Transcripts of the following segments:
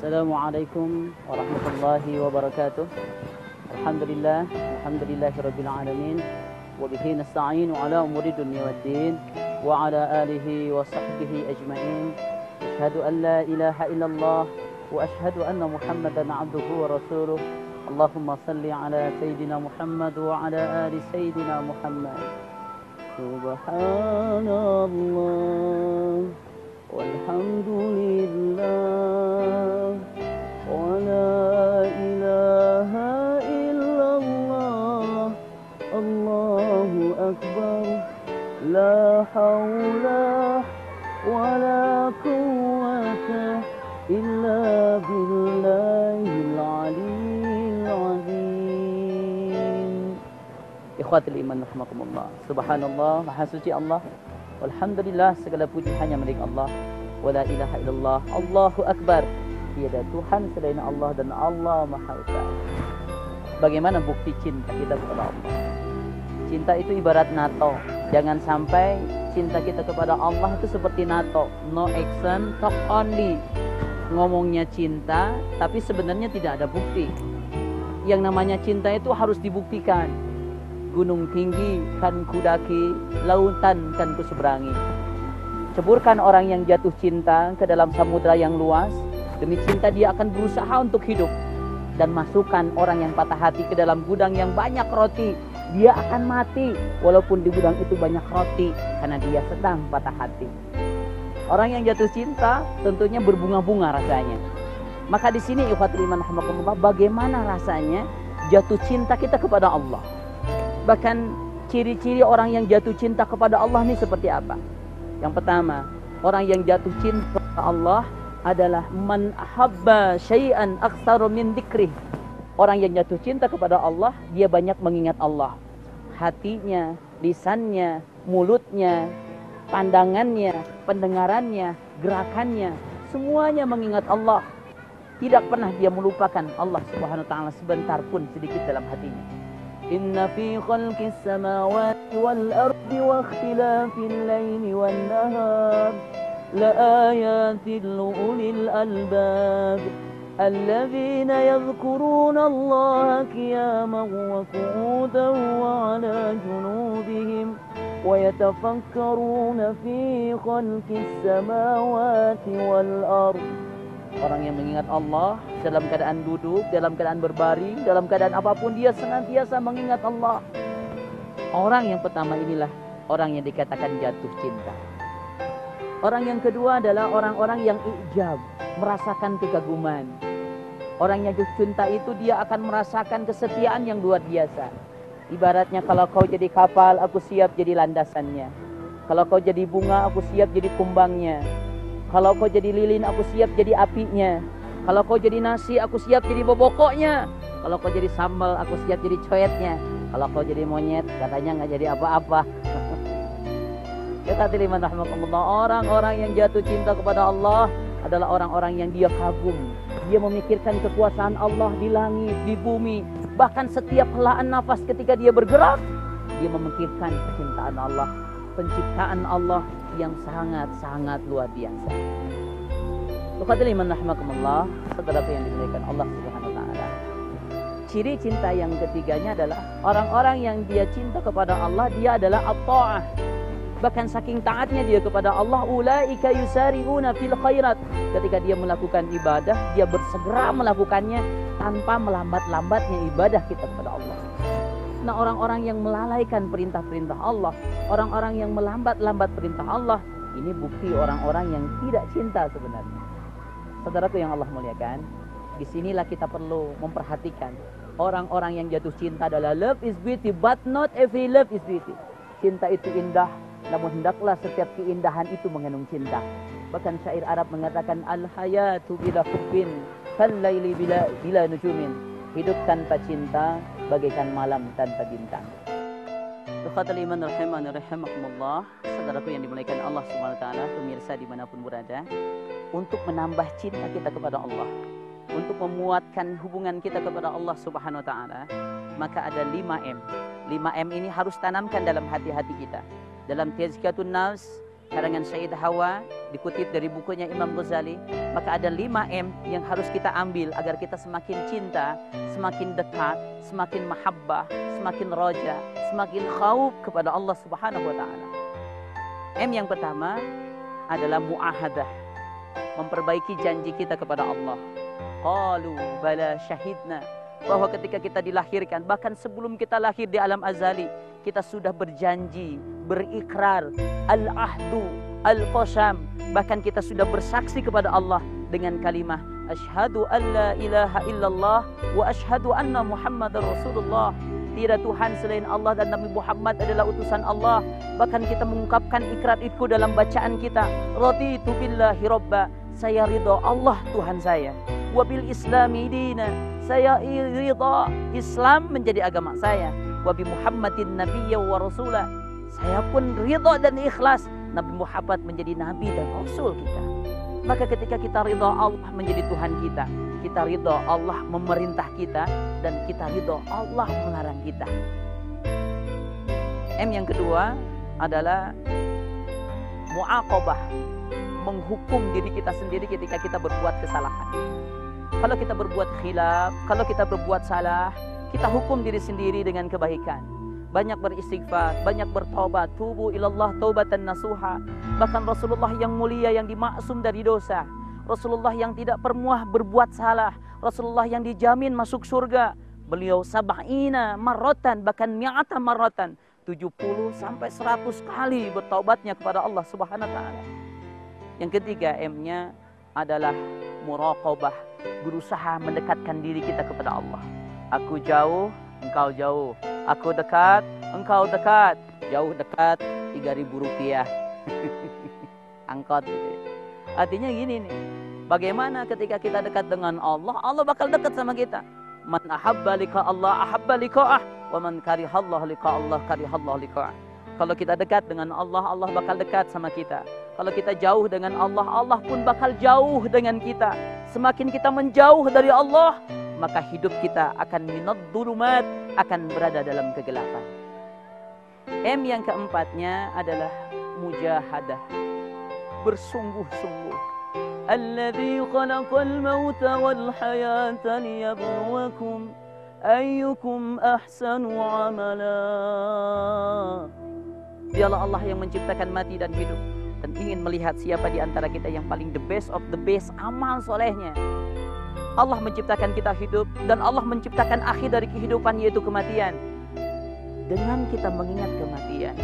Assalamualaikum warahmatullahi wabarakatuh. Alhamdulillah, alhamdulillahirabbil alamin. Wa bihi nasta'inu ala umuri dunya waddin wa ala alihi wa sahbihi ajma'in. Asyhadu an la ilaha illallah wa asyhadu anna Muhammadan 'abduhu wa rasuluh. Allahumma salli ala sayyidina Muhammad wa ala ali sayyidina Muhammad. Subhanallah walhamdulillah wa la ilaha illallah. Allahu akbar. La hawla wa la quwwata illa billahil aliyyil azim. Ikhwatul iman rahimakumullah. Subhanallah, maha suci Allah. Alhamdulillah, segala puji hanya milik Allah. Wala ilaha illallah. Allahu akbar. Tiada Tuhan selain Allah dan Allah Maha Esa. Bagaimana bukti cinta kita kepada Allah? Cinta itu ibarat NATO. Jangan sampai cinta kita kepada Allah itu seperti NATO. No action, talk only. Ngomongnya cinta, tapi sebenarnya tidak ada bukti. Yang namanya cinta itu harus dibuktikan. Gunung tinggi kan kudaki, lautan kan kuseberangi. Ceburkan orang yang jatuh cinta ke dalam samudra yang luas. Demi cinta dia akan berusaha untuk hidup. Dan masukkan orang yang patah hati ke dalam gudang yang banyak roti. Dia akan mati walaupun di gudang itu banyak roti, karena dia sedang patah hati. Orang yang jatuh cinta tentunya berbunga-bunga rasanya. Maka di sini ikhwatul iman rahimakumullah, bagaimana rasanya jatuh cinta kita kepada Allah? Bahkan ciri-ciri orang yang jatuh cinta kepada Allah ini seperti apa? Yang pertama, orang yang jatuh cinta kepada Allah adalah man ahabba syai'an aktsaru min dzikrih. Orang yang jatuh cinta kepada Allah, dia banyak mengingat Allah. Hatinya, lisannya, mulutnya, pandangannya, pendengarannya, gerakannya, semuanya mengingat Allah. Tidak pernah dia melupakan Allah Subhanahu wa taala sebentar pun sedikit dalam hatinya. Inna fi khalqis samawati wal ardi wa ikhtilafil laili wan nahar la ayatin li ulil albab alladzina yadhkuruna Allaha qiyaman wa qu'udan wa 'ala junubihim wa yatafakkaruna fi khalqis samawati wal ardi. Orang yang mengingat Allah dalam keadaan duduk, dalam keadaan berbaring, dalam keadaan apapun, dia senantiasa mengingat Allah. Orang yang pertama inilah orang yang dikatakan jatuh cinta. Orang yang kedua adalah orang-orang yang ijab, merasakan kekaguman. Orang yang jatuh cinta itu dia akan merasakan kesetiaan yang luar biasa. Ibaratnya kalau kau jadi kapal, aku siap jadi landasannya. Kalau kau jadi bunga, aku siap jadi kumbangnya. Kalau kau jadi lilin, aku siap jadi apinya. Kalau kau jadi nasi, aku siap jadi bobokoknya. Kalau kau jadi sambal, aku siap jadi coetnya. Kalau kau jadi monyet, katanya nggak jadi apa-apa. Ya katiman rahmatullah. Orang-orang yang jatuh cinta kepada Allah adalah orang-orang yang dia kagum. Dia memikirkan kekuasaan Allah di langit, di bumi. Bahkan setiap helaan nafas ketika dia bergerak, dia memikirkan kecintaan Allah, penciptaan Allah yang sangat-sangat luar biasa. Tuqatil iman rahimakumullah, saudaraku yang dimuliakan Allah Subhanahu wa taala. Ciri cinta yang ketiganya adalah orang-orang yang dia cinta kepada Allah, dia adalah at-ta'ah. Bahkan saking taatnya dia kepada Allah, ulaika yusari'una fil khairat. Ketika dia melakukan ibadah, dia bersegera melakukannya tanpa melambat-lambatnya ibadah kita kepada Allah. Nah, orang-orang yang melalaikan perintah-perintah Allah, orang-orang yang melambat-lambat perintah Allah, ini bukti orang-orang yang tidak cinta sebenarnya. Saudaraku yang Allah muliakan, disinilah kita perlu memperhatikan orang-orang yang jatuh cinta adalah love is beauty, but not every love is beauty. Cinta itu indah, namun hendaklah setiap keindahan itu mengandung cinta. Bahkan syair Arab mengatakan al-hayatu bila hubbin kal-laili bila nujumin. Hidup tanpa cinta bagaikan malam tanpa bintang. Tukhatul iman rahimakumullah, saudaraku yang dimuliakan Allah Subhanahu wa taala, pemirsa dimanapun berada, untuk menambah cinta kita kepada Allah, untuk memuatkan hubungan kita kepada Allah Subhanahu wa taala, maka ada 5M. 5M ini harus tanamkan dalam hati-hati kita. Dalam tazkiyatun nafs, karangan Sayyidah Hawa, dikutip dari bukunya Imam Ghazali. Maka ada 5M yang harus kita ambil agar kita semakin cinta, semakin dekat, semakin mahabbah, semakin roja, semakin khauf kepada Allah Subhanahu wa taala. M yang pertama adalah muahadah, memperbaiki janji kita kepada Allah. Qalu bala syahidna, bahwa ketika kita dilahirkan, bahkan sebelum kita lahir di alam azali, kita sudah berjanji, berikrar, al-ahdu, al-qasam, bahkan kita sudah bersaksi kepada Allah dengan kalimah asyhadu an la ilaha illallah wa asyhadu anna Muhammadar Rasulullah. Tiada Tuhan selain Allah dan Nabi Muhammad adalah utusan Allah. Bahkan kita mengungkapkan ikrar itu dalam bacaan kita. Raditu billahi robba, saya ridha Allah Tuhan saya. Wabil islami dina, saya ridha Islam menjadi agama saya. Wabi Muhammadin nabiyya wa rasulah, saya pun ridha dan ikhlas Nabi Muhammad menjadi nabi dan rasul kita. Maka ketika kita ridha Allah menjadi Tuhan kita, kita ridha Allah memerintah kita, dan kita ridha Allah melarang kita. M yang kedua adalah muaqabah, menghukum diri kita sendiri ketika kita berbuat kesalahan. Kalau kita berbuat khilaf, kalau kita berbuat salah, kita hukum diri sendiri dengan kebaikan. Banyak beristighfar, banyak bertobat, tubu ilallah taubatan nasuha. Bahkan Rasulullah yang mulia, yang dimaksum dari dosa, Rasulullah yang tidak pernah berbuat salah, Rasulullah yang dijamin masuk surga, beliau sab'ina marratan, bahkan mi'ata marratan, 70 sampai 100 kali bertaubatnya kepada Allah Subhanahu wa taala. Yang ketiga M-nya adalah muraqabah, berusaha mendekatkan diri kita kepada Allah. Aku jauh, engkau jauh. Aku dekat, engkau dekat. Jauh dekat, 3.000 rupiah. Angkot gitu. Artinya gini nih, bagaimana ketika kita dekat dengan Allah, Allah bakal dekat sama kita. Man ahabba liqa Allah ahabba liqa'ah, wa man karihallah liqa Allah karihallah liqa'ah. Kalau kita dekat dengan Allah, Allah bakal dekat sama kita. Kalau kita jauh dengan Allah, Allah pun bakal jauh dengan kita. Semakin kita menjauh dari Allah, maka hidup kita akan minad dhulumat, akan berada dalam kegelapan. M yang keempatnya adalah mujahadah, bersungguh-sungguh. Alladzi khalaqal mauta wal hayata liyabluwakum ayyukum ahsanu amala. Dialah Allah yang menciptakan mati dan hidup, dan ingin melihat siapa di antara kita yang paling the best of the best amal solehnya. Allah menciptakan kita hidup, dan Allah menciptakan akhir dari kehidupan, yaitu kematian. Dengan kita mengingat kematian,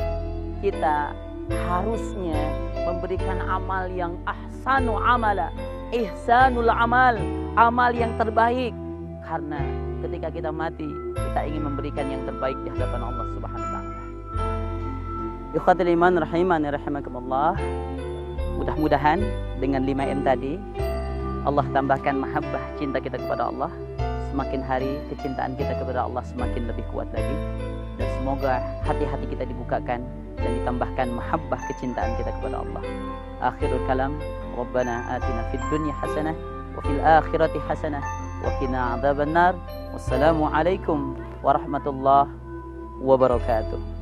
kita harusnya memberikan amal yang ahsanu amala, ihsanul amal, amal yang terbaik. Karena ketika kita mati, kita ingin memberikan yang terbaik di hadapan Allah Subhanahu wa taala. Ikhwatul iman rahimani rahimakumullah. Mudah-mudahan dengan 5M tadi Allah tambahkan mahabbah, cinta kita kepada Allah. Semakin hari kecintaan kita kepada Allah semakin lebih kuat lagi. Dan semoga hati-hati kita dibukakan dan ditambahkan mahabbah, kecintaan kita kepada Allah. Akhirul kalam, Rabbana atina fid dunya hasanah wa fil akhirati hasanah wa qina adzabannar. Wassalamu alaikum warahmatullahi wabarakatuh.